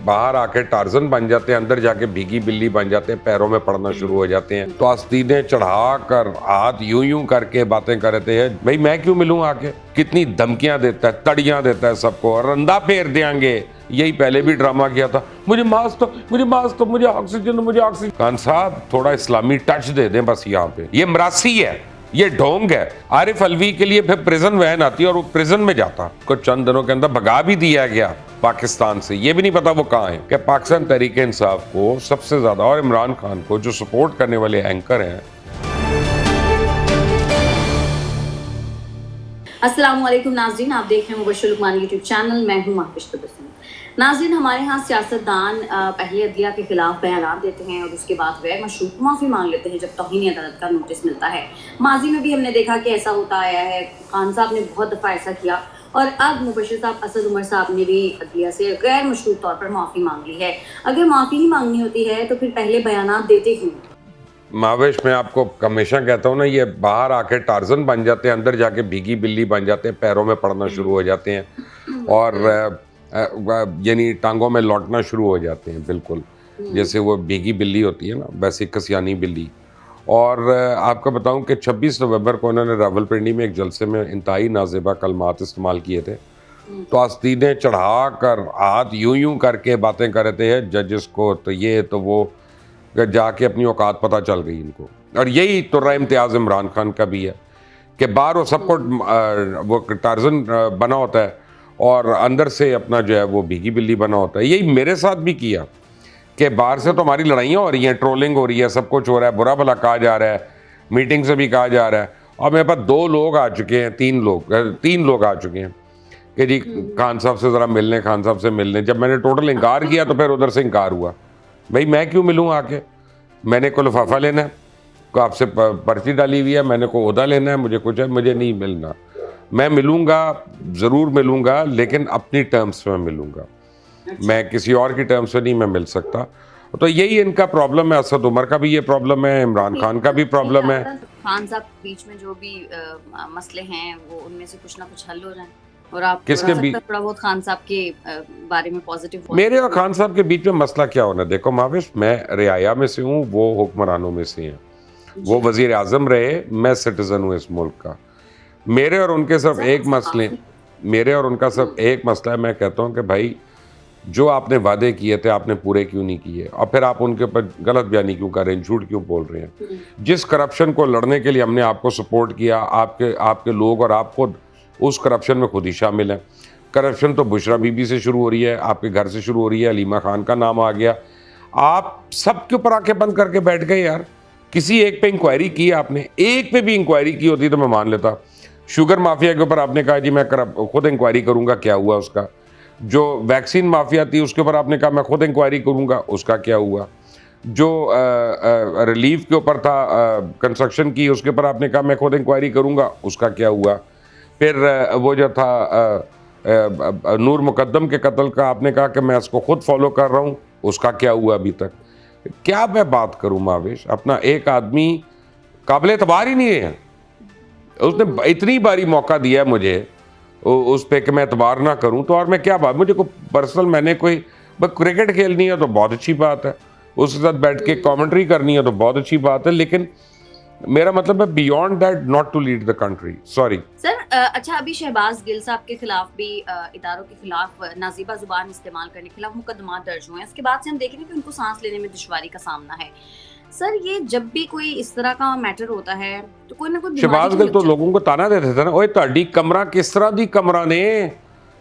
बाहर आके टार्जन बन जाते हैं, अंदर जाके भीगी बिल्ली बन जाते हैं, पैरों में पड़ना शुरू हो जाते हैं। तो आस्तीनें चढ़ा कर हाथ यूं यूं करके बातें करते हैं, भाई मैं क्यों मिलूं आके, कितनी धमकियां देता है, तड़ियां देता है सबको, रंदा फेर देंगे। यही पहले भी ड्रामा किया था, मुझे मास्क दो, मुझे मास्क दो, मुझे ऑक्सीजन दो, मुझे ऑक्सीजन। खान साहब थोड़ा इस्लामी टच दे दें बस। यहाँ पे ये मरासी है, ये ढोंग है। आरिफ अलवी के लिए फिर प्रिजन वैन आती है और वो प्रिजन में जाता, कुछ चंद दिनों के अंदर भगा भी दिया गया पाकिस्तान से। ये भी नहीं पता वो कहाँ है। कि पाकिस्तान तहरीक इंसाफ को सबसे ज्यादा और इमरान खान को जो सपोर्ट करने वाले एंकर हैं। अस्सलाम वालेकुम नाज़रीन, आप देख रहे हैं मुबश्शिर लुकमान यूट्यूब चैनल। मैं हूं महविश तबस्सुम। नाज़रीन, हमारे यहाँ सियासतदान पहले अदलिया के खिलाफ बयान देते हैं और उसके बाद गैर मशरूत माफ़ी मांग लेते हैं जब तौहीन अदालत का नोटिस मिलता है। माजी में भी हमने देखा कि ऐसा होता आया है। खान साहब ने बहुत दफ़ा ऐसा किया और अब मुबश्शिर साहब असद उमर साहब ने भी अदलिया से गैर मशरूत तौर पर माफ़ी मांग ली है। अगर माफ़ी ही मांगनी होती है तो फिर पहले बयान देते क्यों? मावेश, मैं आपको हमेशा कहता हूँ ना, ये बाहर आके टार्जन बन जाते हैं, अंदर जाके भीगी बिल्ली बन जाते हैं, पैरों में पड़ना शुरू हो जाते हैं और यानी टांगों में लौटना शुरू हो जाते हैं। बिल्कुल जैसे वो भीगी बिल्ली होती है ना, वैसे कसियानी बिल्ली। और आपको बताऊं कि 26 नवंबर को उन्होंने रावलपिंडी में एक जलसे में इंतहाई नाज़ेबा कलमात इस्तेमाल किए थे। तो आस्तीनें चढ़ा कर हाथ यूं यूं करके बातें कर रहे थे जजेस को, तो ये तो वो जाके अपनी औकात पता चल गई इनको। और यही तुर्रा इम्तियाज़ इमरान खान का भी है कि बाहर वो सबको वो टार्जन बना होता है और अंदर से अपना जो है वो भीगी बिल्ली बना होता है। यही मेरे साथ भी किया कि बाहर से तो हमारी लड़ाइयाँ हो रही हैं, ट्रोलिंग हो रही है, सब कुछ हो रहा है, बुरा भला कहा जा रहा है, मीटिंग से भी कहा जा रहा है। और मेरे पास 2 लोग आ चुके हैं, 3 लोग आ चुके हैं कि जी खान साहब से ज़रा मिलने, खान साहब से मिलने। जब मैंने टोटल इनकार किया तो फिर उधर से इनकार हुआ। भाई मैं क्यों मिलूँ आके, मैंने को लिफाफा लेना है, को आपसे पर्ची डाली हुई है, मैंने को ओहदा लेना है, मुझे कुछ है, मुझे नहीं मिलना। मैं मिलूँगा, ज़रूर मिलूँगा, लेकिन अपनी टर्म्स में मिलूँगा। मैं किसी और की टर्म्स में नहीं मैं मिल सकता। तो यही इनका प्रॉब्लम है। असद उमर का भी ये प्रॉब्लम है, इमरान खान का भी प्रॉब्लम है। खान साहब बीच में जो भी मसले हैं वो उनमें से कुछ ना कुछ हल हो जाए और आप किसके बीच? थोड़ा बहुत खान साहब के बारे में पॉजिटिव। मेरे और खान साहब के बीच में मसला क्या होना, देखो माविश, मैं रियाया में से हूँ, वो हुक्मरानों में से हैं। वो वजीर आजम रहे, मैं सिटीजन हूँ इस मुल्क का। मेरे और उनके सिर्फ एक मसले, मेरे और उनका सिर्फ एक मसला है। मैं कहता हूँ कि भाई जो आपने वादे किए थे आपने पूरे क्यों नहीं किए, और फिर आप उनके ऊपर गलत बयानी क्यों कर रहे हैं, झूठ क्यों बोल रहे हैं। जिस करप्शन को लड़ने के लिए हमने आपको सपोर्ट किया, आपके लोग और आप खुद उस करप्शन में खुद ही शामिल हैं। करप्शन तो बुशरा बीबी से शुरू हो रही है, आपके घर से शुरू हो रही है, हलीमा खान का नाम आ गया। आप सबके ऊपर आंखें बंद करके बैठ गए यार। किसी एक पे इंक्वायरी की आपने? एक पे भी इंक्वायरी की होती तो मैं मान लेता। शुगर माफिया के ऊपर आपने कहा जी मैं खुद इंक्वायरी करूंगा, क्या हुआ उसका? जो वैक्सीन माफिया थी उसके ऊपर आपने कहा मैं खुद इंक्वायरी करूंगा, उसका क्या हुआ? जो रिलीफ के ऊपर था, कंस्ट्रक्शन की, उसके ऊपर आपने कहा मैं खुद इंक्वायरी करूंगा, उसका क्या हुआ? फिर वो जो था नूर मुकद्दम के कत्ल का, आपने कहा कि मैं इसको खुद फॉलो कर रहा हूँ, उसका क्या हुआ अभी तक? क्या मैं बात करूँ मावेश, अपना एक आदमी काबिल एतबार ही नहीं है। उसने इतनी बारी मौका दिया है मुझे उस पे कि मैं एतबार ना करूं, तो और मैं क्या बात, मुझे कोई पर्सनल, मैंने कोई बस क्रिकेट खेलनी है तो बहुत अच्छी बात है, उसके साथ बैठ के कमेंट्री करनी है तो बहुत अच्छी बात है, लेकिन मेरा मतलब है beyond that not to lead the country. Sorry sir. अच्छा, अभी शहबाज गिल साहब के खिलाफ भी इदारों के खिलाफ नाजीबा जुबान इस्तेमाल करने के खिलाफ मुकदमा दर्ज हुए हैं। इसके बाद से हम देख रहे हैं कि उनको सांस लेने में दुश्वारी का सामना है। सर, ये जब भी कोई इस तरह का मैटर होता है तो कोई ना कोई शहबाज गिल तो लोगों को ताना देते थे ना, ओए ਤੁਹਾਡੀ कमरा किस तरह दी कमरा ने,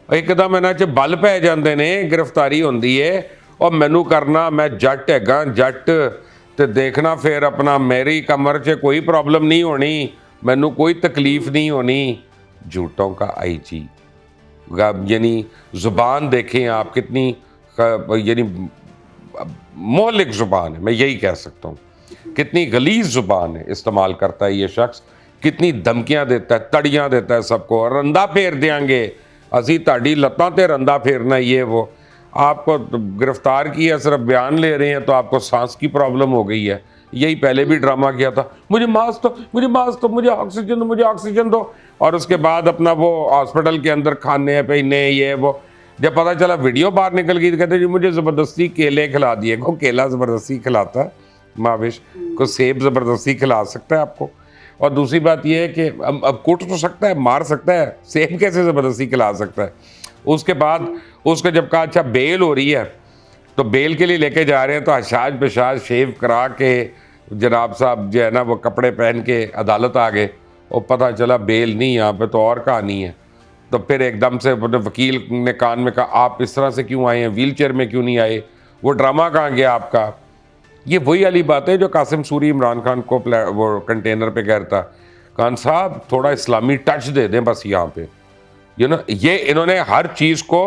एकदम ਇਹਨਾਂ 'ਚ बल पै ਜਾਂਦੇ ने, गिरफ्तारी ਹੁੰਦੀ है और मैनू करना, मैं जट हैगा, जट ते देखना, फिर अपना मेरी कमर 'ਚ कोई प्रॉब्लम नहीं होनी, मैनू कोई तकलीफ नहीं होनी। झूठों का आईजी, यानी ज़ुबान देखें आप कितनी, यानी मोहलिक ज़ुबान है, मैं यही कह सकता हूँ। कितनी गलीज़ ज़ुबान है इस्तेमाल करता है ये शख्स, कितनी धमकियां देता है, तड़ियां देता है सबको, रंदा फेर देंगे, असी ताड़ी लत्तां ते रंदा फेरना, ये वो। आपको गिरफ्तार किया, सिर्फ बयान ले रहे हैं तो आपको सांस की प्रॉब्लम हो गई है। यही पहले भी ड्रामा किया था, मुझे मास्क दो, मुझे मास्क दो, मुझे ऑक्सीजन दो, मुझे ऑक्सीजन दो, और उसके बाद अपना वो हॉस्पिटल के अंदर खाने पीने ये वो। जब पता चला वीडियो बाहर निकल गई तो कहते जी मुझे ज़बरदस्ती केले खिला दिए। को केला ज़बरदस्ती खिलाता है माविश को? सेब ज़बरदस्ती खिला सकता है आपको? और दूसरी बात यह है कि अब कुट तो सकता है, मार सकता है, सेब कैसे ज़बरदस्ती खिला सकता है? उसके बाद उसको जब कहा अच्छा बेल हो रही है तो बेल के लिए लेके जा रहे हैं, तो हशाज पेशाज शेव करा के जनाब साहब जो है ना वो कपड़े पहन के अदालत आ गए और पता चला बेल नहीं, यहाँ पे तो और कहानी है। तो फिर एकदम से वकील ने कान में कहा आप इस तरह से क्यों आए हैं, व्हील चेयर में क्यों नहीं आए, वो ड्रामा कहाँ गया आपका? ये वही वाली बात है जो कासिम सूरी इमरान खान को वो कंटेनर पे कह रहा था, खान साहब थोड़ा इस्लामी टच दे दें बस यहाँ पे। ये इन्होंने हर चीज़ को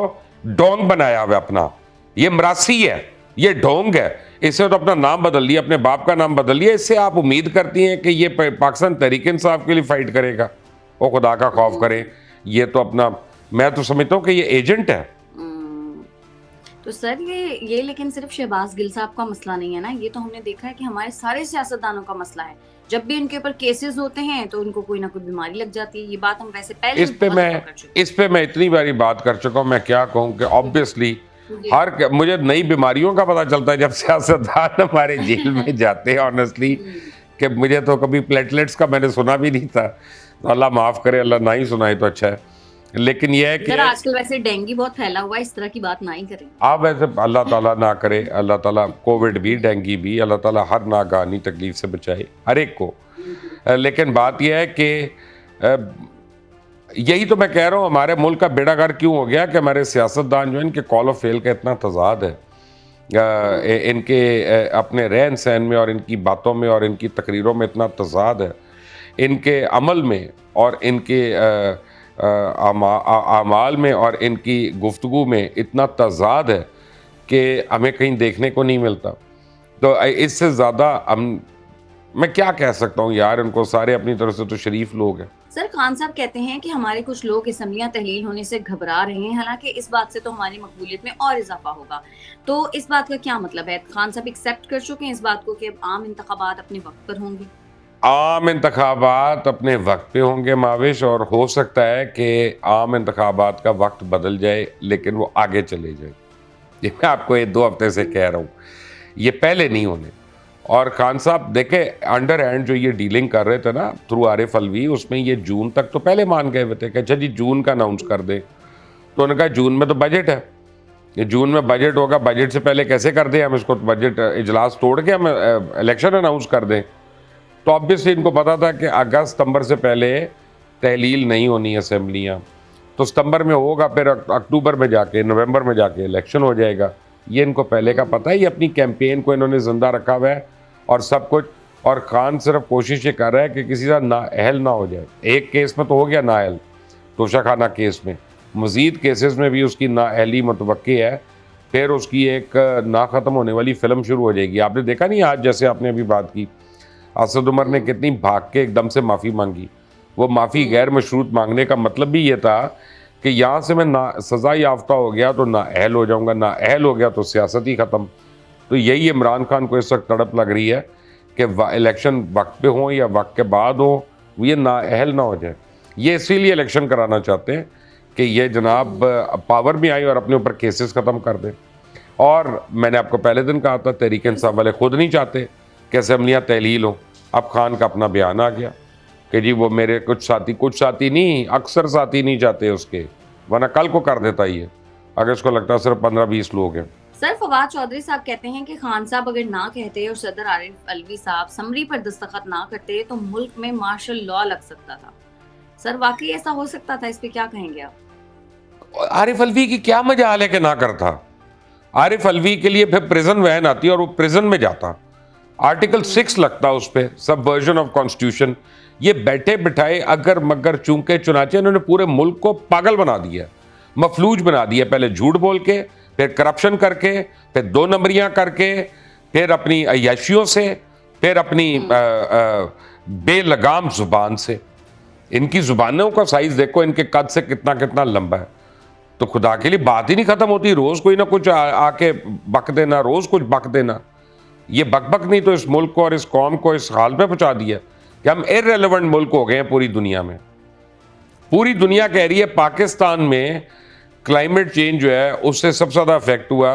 डोंग बनाया हुआ अपना। ये मरासी है, ये ढोंग है। इससे तो अपना नाम बदल लिया, अपने बाप का नाम बदल लिया। इससे आप उम्मीद करती हैं कि ये पाकिस्तान तहरीक इंसाफ के लिए फाइट करेगा? वो खुदा का खौफ करे। ये तो अपना, मैं तो समझता हूँ कि ये एजेंट है। तो सर ये लेकिन सिर्फ शहबाज गिल साहब का मसला नहीं है ना, ये तो हमने देखा है कि हमारे सारे सियासतदानों का मसला है। जब भी इनके ऊपर केसेस होते हैं तो उनको कोई ना कोई बीमारी लग जाती है। ये बात हम वैसे पहले इस पे मैं इतनी बारी बात कर चुका हूँ। मैं क्या कहूँ कि ऑब्वियसली मुझे नई बीमारियों का पता चलता है जब सियासतदान हमारे जेल में जाते हैं ऑनेस्टली, कि मुझे तो कभी प्लेटलेट्स का मैंने सुना भी नहीं था। तो अल्लाह माफ़ करे, अल्लाह ना ही सुनाए तो अच्छा है। लेकिन यह है कि आजकल वैसे डेंगू बहुत फैला हुआ है, इस तरह की बात ना ही करें आप। वैसे अल्लाह ताला ना करे, अल्लाह ताला कोविड भी डेंगू भी अल्लाह ताला हर नागानी तकलीफ से बचाए हर एक को। लेकिन बात यह है कि यही तो मैं कह रहा हूँ, हमारे मुल्क का बेड़ागर क्यों हो गया कि हमारे सियासतदान जो है इनके कॉल ऑफ फेल का इतना तजाद है, इनके अपने रहन सहन में और इनकी बातों में और इनकी तकरीरों में इतना तजाद है, इनके अमल में और इनके आमाल में और इनकी गुफ्तगू में इतना तजाद है कि हमें कहीं देखने को नहीं मिलता। तो इससे ज़्यादा मैं क्या कह सकता हूँ यार, उनको सारे अपनी तरफ से तो शरीफ लोग हैं। सर खान साहब कहते हैं कि हमारे कुछ लोग असम्बलियां तहलील होने से घबरा रहे हैं, हालांकि इस बात से तो हमारी मकबूलियत में और इजाफा होगा। तो इस बात का क्या मतलब है? खान साहब एक्सेप्ट कर चुके हैं इस बात को कि आम इंतखाबात अपने वक्त पर होंगे? आम इंतखाबात अपने वक्त पे होंगे माविश, और हो सकता है कि आम इंतखाबात का वक्त बदल जाए लेकिन वो आगे चले जाए। ये मैं आपको ये 2 हफ्ते से कह रहा हूँ, ये पहले नहीं होने। और खान साहब देखे अंडर हैंड जो ये डीलिंग कर रहे थे ना थ्रू आरिफ अलवी, उसमें ये जून तक तो पहले मान गए हुए थे कि अच्छा जी जून का अनाउंस कर दे। तो उन्होंने कहा जून में तो बजट है, ये जून में बजट होगा, बजट से पहले कैसे कर दें हम इसको? बजट इजलास तोड़ के हम इलेक्शन अनाउंस कर दें। तो ऑब्वियसली इनको पता था कि अगस्त सितंबर से पहले तहलील नहीं होनी असेंबलियाँ, तो सितंबर में होगा, फिर अक्टूबर में जाके नवंबर में जाके इलेक्शन हो जाएगा। ये इनको पहले का पता है। ये अपनी कैंपेन को इन्होंने ज़िंदा रखा हुआ है और सब कुछ। और खान सिर्फ कोशिश ये कर रहा है कि किसी का नाअहल ना हो जाए। एक केस में तो हो गया नाअहल, तोशाखाना केस में, मज़ीद केसेस में भी उसकी नाअहली मुतवक्की है। फिर उसकी एक ना ख़त्म होने वाली फ़िल्म शुरू हो जाएगी। आपने देखा नहीं आज जैसे आपने अभी बात की, असद उमर ने कितनी भाग के एकदम से माफ़ी मांगी। वो माफ़ी गैर मशरूत मांगने का मतलब भी ये था कि यहाँ से मैं ना सज़ा याफ्ता हो गया तो नाअहल हो जाऊँगा, नाअहल हो गया तो सियासत ही ख़त्म। तो यही इमरान खान को इस वक्त तड़प लग रही है कि इलेक्शन वक्त पे हो या वक्त के बाद हो, ये नाअहल ना हो जाए। ये इसीलिए इलेक्शन कराना चाहते हैं कि ये जनाब पावर में आए और अपने ऊपर केसेस ख़त्म कर दें। और मैंने आपको पहले दिन कहा था तहरीक इंसाफ वाले खुद नहीं चाहते कि असेंबलियाँ तहलील हों। अब खान का अपना बयान आ गया कि जी वो मेरे कुछ साथी नहीं, अक्सर साथी नहीं चाहते उसके, वरना कल को कर देता ही है अगर इसको लगता है सिर्फ 15-20 लोग हैं। सर फवाद चौधरी साहब कहते हैं कि खान साहब अगर ना कहते और सदर आरिफ अलवी साहब समरी पर दस्तखत ना करते तो मुल्क में मार्शल लॉ लग सकता था। सर वाकई ऐसा हो सकता था? इस पे क्या कहेंगे आप? आरिफ अलवी की क्या मजाल है कि ना करता? आरिफ अलवी के लिए फिर प्रिजन वैन आती और वो प्रिजन में जाता, आर्टिकल 6 लगता उस पर, सबवर्जन ऑफ कॉन्स्टिट्यूशन। ये बैठे बिठाए अगर मगर चूंके चुनाचे इन्होंने पूरे मुल्क को पागल बना दिया, मफलूज बना दिया। पहले झूठ बोल के, फिर करप्शन करके, फिर 2 नंबरियां करके, फिर अपनी अय्याशियों से, फिर अपनी बेलगाम जुबान से। इनकी जुबानों का साइज देखो, इनके कद से कितना कितना लंबा है। तो खुदा के लिए बात ही नहीं खत्म होती, रोज कोई ना कुछ आके बक देना, रोज कुछ बक देना। ये बक नहीं तो इस मुल्क को और इस कौम को इस हाल पे पहुंचा दिया कि हम इररिलेवेंट मुल्क हो गए हैं पूरी दुनिया में। पूरी दुनिया कह रही है पाकिस्तान में क्लाइमेट चेंज जो है उससे सबसे ज़्यादा इफेक्ट हुआ,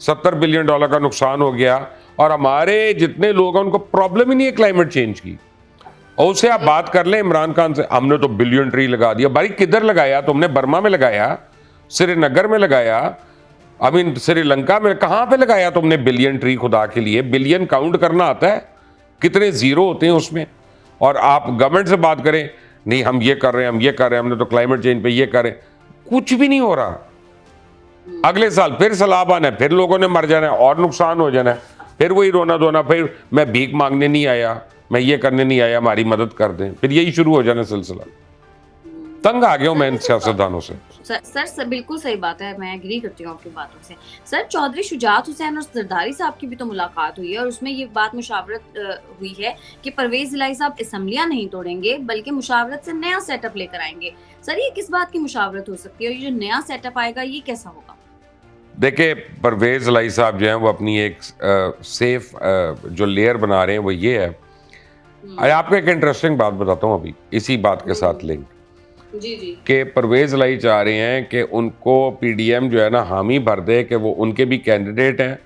$70 बिलियन का नुकसान हो गया, और हमारे जितने लोग हैं उनको प्रॉब्लम ही नहीं है क्लाइमेट चेंज की। और उससे आप बात कर लें इमरान खान से, हमने तो बिलियन ट्री लगा दिया। भाई किधर लगाया तुमने? बर्मा में लगाया, श्रीनगर में लगाया, आई मीन श्रीलंका में, कहाँ पे लगाया तुमने बिलियन ट्री? खुदा के लिए बिलियन काउंट करना आता है? कितने जीरो होते हैं उसमें? और आप गवर्नमेंट से बात करें, नहीं हम ये कर रहे हैं, हम ये कर रहे हैं, हमने तो क्लाइमेट चेंज पे ये करें, कुछ भी नहीं हो रहा। अगले साल फिर सैलाब आना है, फिर लोगों ने मर जाना है और नुकसान हो जाना है, फिर वही रोना धोना, फिर मैं भीख मांगने नहीं आया, मैं ये करने नहीं आया, हमारी मदद कर दें, फिर यही शुरू हो जाना सिलसिला। तंग आ गया हूं मैं इन सियासतदानों से। सर बिल्कुल सही बात है, मैं एग्री करती हूँ आपकी बातों से। सर चौधरी शुजात हुसैन और जरदारी साहब की भी तो मुलाकात हुई है और उसमें ये बात मुशावरत हुई है कि परवेज इलाही साहब असम्बलियां नहीं तोड़ेंगे बल्कि मुशावरत से नया सेटअप लेकर आएंगे। सर ये किस बात की मुशावरत हो सकती है और ये जो नया सेटअप आएगा ये कैसा होगा? देखिए, परवेज इलाही साहब जो हैं वो अपनी एक सेफ जो लेयर बना रहे हैं वो ये है। आपको एक इंटरेस्टिंग बात बताता हूँ अभी इसी बात के साथ लिंक, जी जी, कि परवेज इलाही चाह रहे हैं कि उनको पीडीएम जो है ना हामी भर दे कि वो उनके भी कैंडिडेट हैं,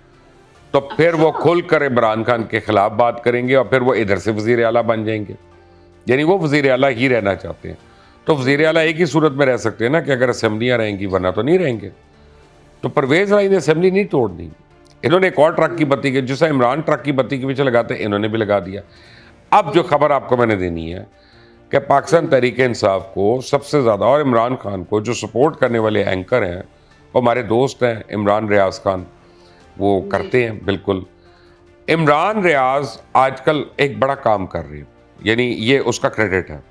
तो फिर वो खुल कर इमरान खान के खिलाफ बात करेंगे और फिर वो इधर से वजीर आला बन जाएंगे। यानी वो वजीर आला ही रहना चाहते हैं। तो वजीर आला एक ही सूरत में रह सकते हैं ना, कि अगर असेंबलियाँ रहेंगी, वरना तो नहीं रहेंगे। तो परवेज इलाही ने असेंबली नहीं तोड़नी। इन्होंने एक और ट्रक की बत्ती के, जिससे इमरान ट्रक की बत्ती के पीछे लगाते, इन्होंने भी लगा दिया। अब जो खबर आपको मैंने देनी है कि पाकिस्तान तहरीक इंसाफ को सबसे ज़्यादा और इमरान खान को जो सपोर्ट करने वाले एंकर हैं वो हमारे दोस्त हैं इमरान रियाज खान, वो करते हैं बिल्कुल। इमरान रियाज आजकल एक बड़ा काम कर रहे हैं, यानी ये उसका क्रेडिट है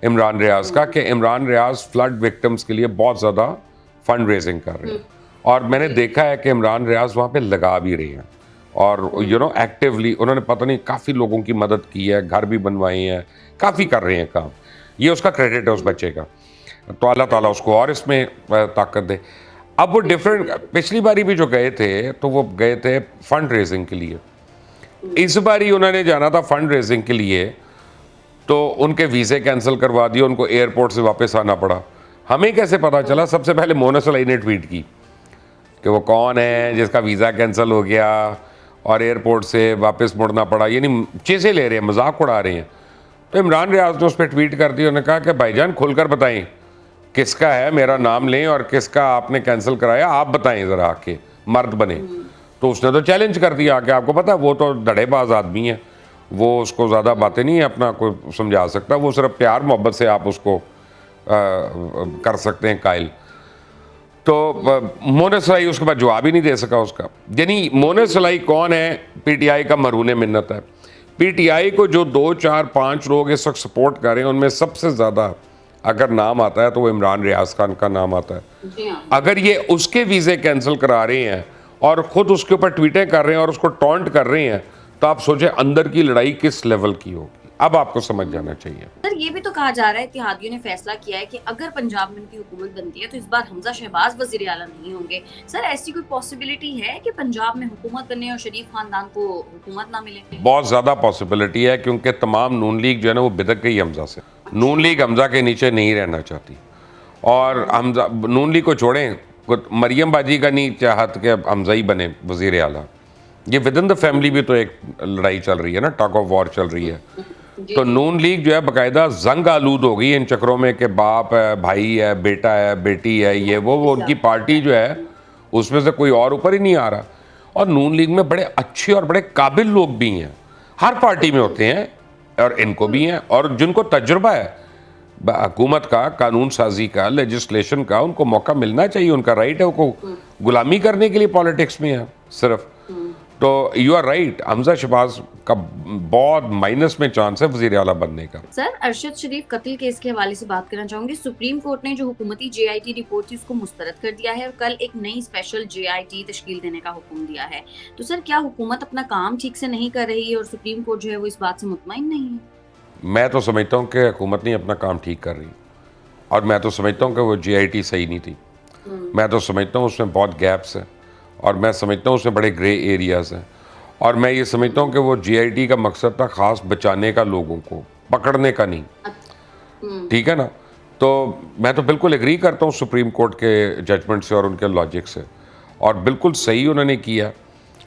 इमरान रियाज का, कि इमरान रियाज फ्लड विक्टिम्स के लिए बहुत ज़्यादा फंड रेजिंग कर रहे हैं। और मैंने देखा है कि इमरान रियाज वहाँ पे लगा भी रहे हैं और एक्टिवली उन्होंने पता नहीं काफ़ी लोगों की मदद की है, घर भी बनवाए हैं, काफ़ी कर रहे हैं काम। ये उसका क्रेडिट है उस बच्चे का, तो अल्लाह ताला उसको और इसमें ताकत दे। अब वो डिफरेंट, पिछली बारी भी जो गए थे तो वो गए थे फंड रेजिंग के लिए, इस बारी उन्होंने जाना था फंड रेजिंग के लिए, तो उनके वीज़े कैंसिल करवा दिए, उनको एयरपोर्ट से वापस आना पड़ा। हमें कैसे पता चला? सबसे पहले मोनस इलाही ने ट्वीट की कि वो कौन है जिसका वीज़ा कैंसिल हो गया और एयरपोर्ट से वापस मुड़ना पड़ा, यानी चीज़ें ले रहे हैं, मजाक उड़ा रहे हैं। तो इमरान रियाज ने उस पर ट्वीट कर दिया, उन्होंने कहा कि भाईजान खुलकर बताएं किसका है, मेरा नाम लें और किसका आपने कैंसिल कराया, आप बताएं ज़रा आके, मर्द बने। तो उसने तो चैलेंज कर दिया कि आपको पता है वो तो धड़ेबाज आदमी है, वो उसको ज़्यादा बातें नहीं अपना कोई समझा सकता, वो सिर्फ प्यार मोहब्बत से आप उसको कर सकते हैं कायल। तो मोनस इलाही उसके बाद जवाब ही नहीं दे सका उसका। यानी मोनस इलाही कौन है? पीटीआई का मरून मिन्नत है। पीटीआई को जो 2, 4, 5 लोग इस वक्त सपोर्ट कर रहे हैं उनमें सबसे ज़्यादा अगर नाम आता है तो वो इमरान रियाज खान का नाम आता है। अगर ये उसके वीज़े कैंसिल करा रहे हैं और ख़ुद उसके ऊपर ट्वीटें कर रहे हैं और उसको टॉन्ट कर रहे हैं, तो आप सोचें अंदर की लड़ाई किस लेवल की होगी। अब आपको समझ जाना चाहिए। सर ये भी तो कहा जा रहा है, इत्तेहादियों ने फैसला किया है कि अगर पंजाब में उनकी हुकूमत बनती है तो इस बार हमजा शहबाज वजीर आला नहीं होंगे। सर ऐसी कोई पॉसिबिलिटी है कि पंजाब में हुकूमत बनने और शरीफ खानदान को हुकूमत ना मिले? बहुत ज़्यादा पॉसिबिलिटी है, क्योंकि तमाम नून लीग जो है ना वो बिदक गई हमजा से। नून लीग हमजा के नीचे नहीं रहना चाहती, और हमजा नून लीग को छोड़ें, मरियम बाजी का नहीं चाहत कि हमजा ही बने वजीर आला। ये विद इन द फैमिली भी तो एक लड़ाई चल रही है ना, टॉक ऑफ वॉर चल रही है। तो नून लीग जो है बाकायदा जंग आलूद हो गई इन चक्रों में कि बाप है, भाई है, बेटा है, बेटी है, ये वो उनकी पार्टी जो है उसमें से कोई और ऊपर ही नहीं आ रहा। और नून लीग में बड़े अच्छे और बड़े काबिल लोग भी हैं, हर पार्टी में होते हैं और इनको भी हैं, और जिनको तजुर्बा है हुकूमत का, कानून साजी का, लेजिस्लेशन का, उनको मौका मिलना चाहिए, उनका राइट है। उनको गुलामी करने के लिए पॉलिटिक्स में है सिर्फ। तो you are right, Hamza Shahbaz का बहुत माइनस में चांस है वजीर आला बनने का। सर अरशद शरीफ कत्ल केस के हवाले से बात करना चाहूंगी। सुप्रीम कोर्ट ने जो हुकूमती जेआईटी रिपोर्ट थी उसको मुस्तरद कर दिया है और कल एक नई स्पेशल जेआईटी तश्कील देने का हुक्म दिया है। तो सर क्या हुकूमत अपना काम ठीक से नहीं कर रही है और सुप्रीम कोर्ट जो है वो इस बात से मुतमईन नहीं है? मैं तो समझता हूँ कि हुकूमत नहीं अपना काम ठीक कर रही, और मैं तो समझता हूँ कि वो जेआईटी सही नहीं थी। मैं तो समझता हूँ उसमें बहुत गैप्स हैं, और मैं समझता हूँ उसमें बड़े ग्रे एरियाज़ हैं, और मैं ये समझता हूँ कि वो जेआईटी का मकसद था ख़ास बचाने का, लोगों को पकड़ने का नहीं। ठीक है ना? तो मैं तो बिल्कुल एग्री करता हूँ सुप्रीम कोर्ट के जजमेंट से और उनके लॉजिक से, और बिल्कुल सही उन्होंने किया,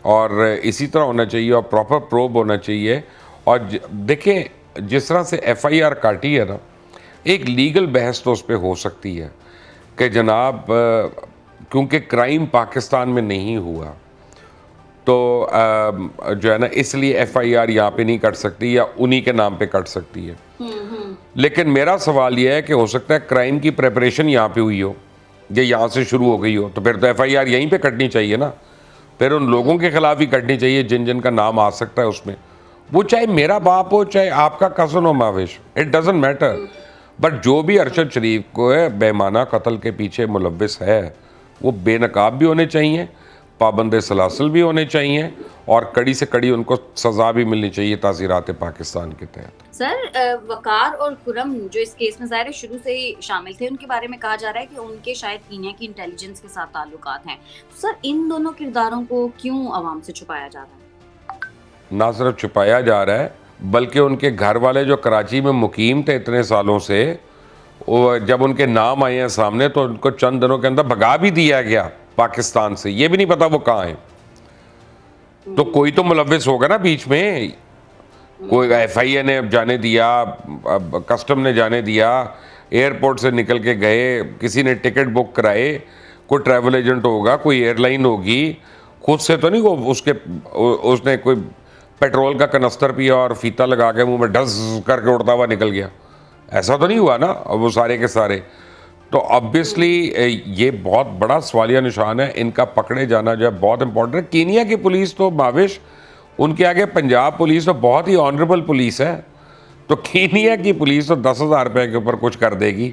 और इसी तरह होना चाहिए और प्रॉपर प्रोब होना चाहिए। और देखें जिस तरह से एफआईआर काटी है ना, एक लीगल बहस तो उस पर हो सकती है कि जनाब क्योंकि क्राइम पाकिस्तान में नहीं हुआ तो जो है ना, इसलिए एफआईआर यहाँ पे नहीं कट सकती या उन्हीं के नाम पे कट सकती है। लेकिन मेरा सवाल यह है कि हो सकता है क्राइम की प्रेपरेशन यहाँ पे हुई हो, ये यहाँ से शुरू हो गई हो, तो फिर तो एफआईआर यहीं पे कटनी चाहिए ना, फिर उन लोगों के खिलाफ ही कटनी चाहिए जिन जिन का नाम आ सकता है उसमें, वो चाहे मेरा बाप हो चाहे आपका कज़न हो Mavish, it doesn't matter. But जो भी अरशद शरीफ को है बेमाना कत्ल के पीछे मुलव्विस है, वो बेनकाब भी होने चाहिए, पाबंद सलासल भी होने चाहिए, और कड़ी से कड़ी उनको सज़ा भी मिलनी चाहिए ताज़ीरात पाकिस्तान के तहत। सर वकार और खुरम जो इस केस में ज़ाहिर शुरू से ही शामिल थे, उनके बारे में कहा जा रहा है कि उनके शायद कीनिया की इंटेलिजेंस के साथ ताल्लुकात हैं। तो सर इन दोनों किरदारों को क्यों आवाम से छुपाया जा रहा है? ना सिर्फ छुपाया जा रहा है बल्कि उनके घर वाले जो कराची में मुकीम थे इतने सालों से, वो जब उनके नाम आए हैं सामने तो उनको चंद दिनों के अंदर भगा भी दिया गया पाकिस्तान से, ये भी नहीं पता वो कहाँ हैं। तो कोई तो मुलव्विस होगा ना बीच में, कोई एफआईए ने जाने दिया, कस्टम ने जाने दिया, एयरपोर्ट से निकल के गए, किसी ने टिकट बुक कराए, कोई ट्रैवल एजेंट होगा, कोई एयरलाइन होगी, खुद से तो नहीं वो उसने कोई पेट्रोल का कनस्तर पिया और फीता लगा के मुंह में ढस करके उड़ता हुआ निकल गया, ऐसा तो नहीं हुआ ना। अब वो सारे के सारे तो ऑब्वियसली ये बहुत बड़ा सवालिया निशान है, इनका पकड़े जाना जो है बहुत इंपॉर्टेंट है। कीनिया की पुलिस तो माविश, उनके आगे पंजाब पुलिस तो बहुत ही ऑनरेबल पुलिस है, तो कीनिया की पुलिस तो 10,000 रुपये के ऊपर कुछ कर देगी,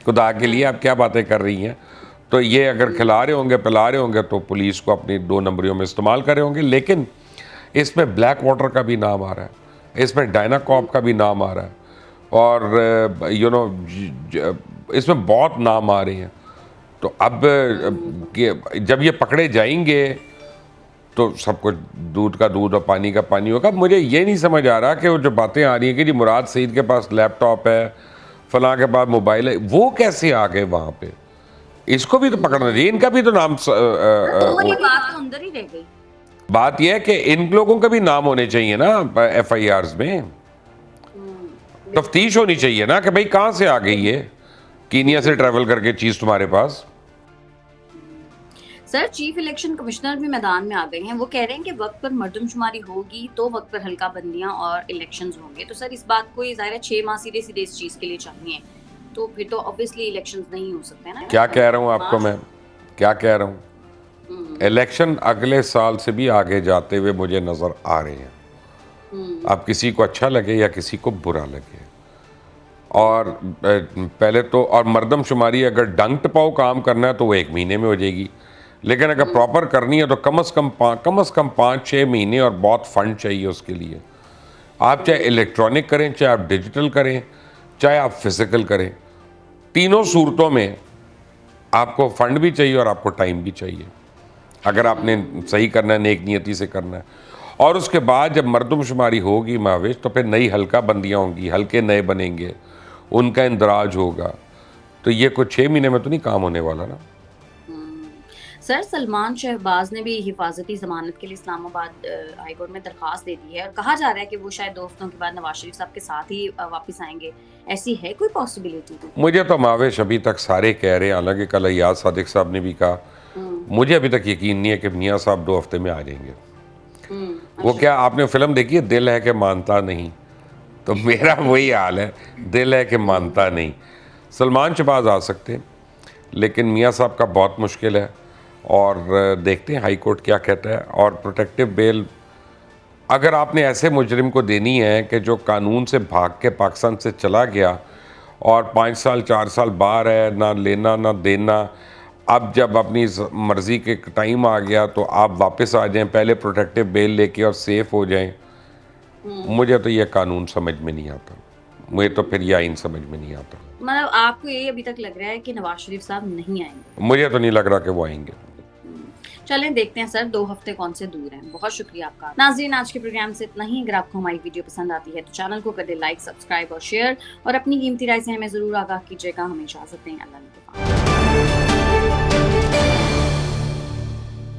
खुदा के लिए आप क्या बातें कर रही हैं। तो ये अगर खिला रहे होंगे पिला रहे होंगे तो पुलिस को अपनी 2 नंबरियों में इस्तेमाल कर रहे होंगे। लेकिन इसमें ब्लैक वाटर का भी नाम आ रहा है, इसमें डायनाकॉप का भी नाम आ रहा है, और इसमें बहुत नाम आ रहे हैं। तो अब जब ये पकड़े जाएंगे तो सब कुछ दूध का दूध और पानी का पानी होगा। मुझे ये नहीं समझ आ रहा कि वो जो बातें आ रही हैं कि जी मुराद सईद के पास लैपटॉप है, फलां के पास मोबाइल है, वो कैसे आ गए वहाँ पे, इसको भी तो पकड़ना चाहिए, इनका भी तो नाम ये बात तो अंदर ही रह गई। बात यह है कि इन लोगों का भी नाम होने चाहिए ना एफआईआर्स में, तफ्तीश होनी चाहिए ना कि भाई कहाँ से आ गई है कीनिया से ट्रैवल करके चीज़ तुम्हारे पास। सर चीफ इलेक्शन कमिश्नर भी मैदान में आ गए हैं, वो कह रहे हैं कि वक्त पर मर्दमशुमारी होगी तो वक्त पर हल्का बंदियां और इलेक्शंस होंगे। तो सर इस बात को ज़ाहिर है 6 माह सीधे सीधे इस चीज़ के लिए चाहिए, तो फिर तो ऑब्वियसली इलेक्शंस नहीं हो सकते ना। क्या कह रहा हूँ आपको मैं, क्या कह रहा हूँ, इलेक्शन अगले साल से भी आगे जाते हुए मुझे नज़र आ रहे हैं। अब किसी को अच्छा लगे या किसी को बुरा लगे, और पहले तो और मर्दमशुमारी अगर डंग टपाओ काम करना है तो वो 1 महीने में हो जाएगी, लेकिन अगर प्रॉपर करनी है तो कम से कम 5-6 महीने और बहुत फंड चाहिए उसके लिए। आप चाहे इलेक्ट्रॉनिक करें, चाहे आप डिजिटल करें, चाहे आप फिजिकल करें, तीनों सूरतों में आपको फंड भी चाहिए और आपको टाइम भी चाहिए, अगर आपने सही करना है, नेक नियति से करना है। और उसके बाद जब मर्दमशुमारी होगी माविश, तो फिर नई हल्का बंदियाँ होंगी, हल्के नए बनेंगे, उनका इंदराज होगा, तो ये कुछ 6 महीने में तो नहीं काम होने वाला ना। सर सलमान शहबाज ने भी हिफाजती जमानत के लिए इस्लामाबाद हाई कोर्ट में दरख्वास्त दे दी है, और कहा जा रहा है कि वो शायद 2 हफ्तों के बाद नवाज शरीफ साहब के साथ ही वापस आएंगे, ऐसी है कोई पॉसिबिलिटी? मुझे तो माविश अभी तक सारे कह रहे हैं, हालांकि कल अय्याज सादिक साहब ने भी कहा, मुझे अभी तक यकीन नहीं है कि मियाँ साहब 2 हफ्ते में आ जाएंगे। वो क्या आपने फिल्म देखी है दिल है कि मानता नहीं, तो मेरा वही हाल है, दिल है कि मानता नहीं। सलमान शहबाज आ सकते हैं, लेकिन मियाँ साहब का बहुत मुश्किल है, और देखते हैं हाई कोर्ट क्या कहता है। और प्रोटेक्टिव बेल अगर आपने ऐसे मुजरिम को देनी है कि जो कानून से भाग के पाकिस्तान से चला गया और 5 साल 4 साल बाहर है, ना लेना ना देना, अब जब अपनी मर्ज़ी के टाइम आ गया तो आप वापस आ जाएं, पहले प्रोटेक्टिव बेल लेके और सेफ हो जाएं, मुझे तो ये कानून समझ में नहीं आता, मुझे तो फिर ये आइन समझ में नहीं आता। मतलब आपको ये अभी तक लग रहा है कि नवाज शरीफ साहब नहीं आएंगे? मुझे तो नहीं लग रहा कि वो आएंगे। चलें देखते हैं सर 2 हफ्ते कौन से दूर हैं। बहुत शुक्रिया आपका। नाज़रीन, आज के प्रोग्राम से इतना ही। अगर आपको हमारी वीडियो पसंद आती है तो चैनल को कर दे लाइक, सब्सक्राइब और शेयर, और अपनी कीमती राय से हमें ज़रूर आगाह कीजिएगा। हमें इजाज़त दें। अल्लाह निगहबान।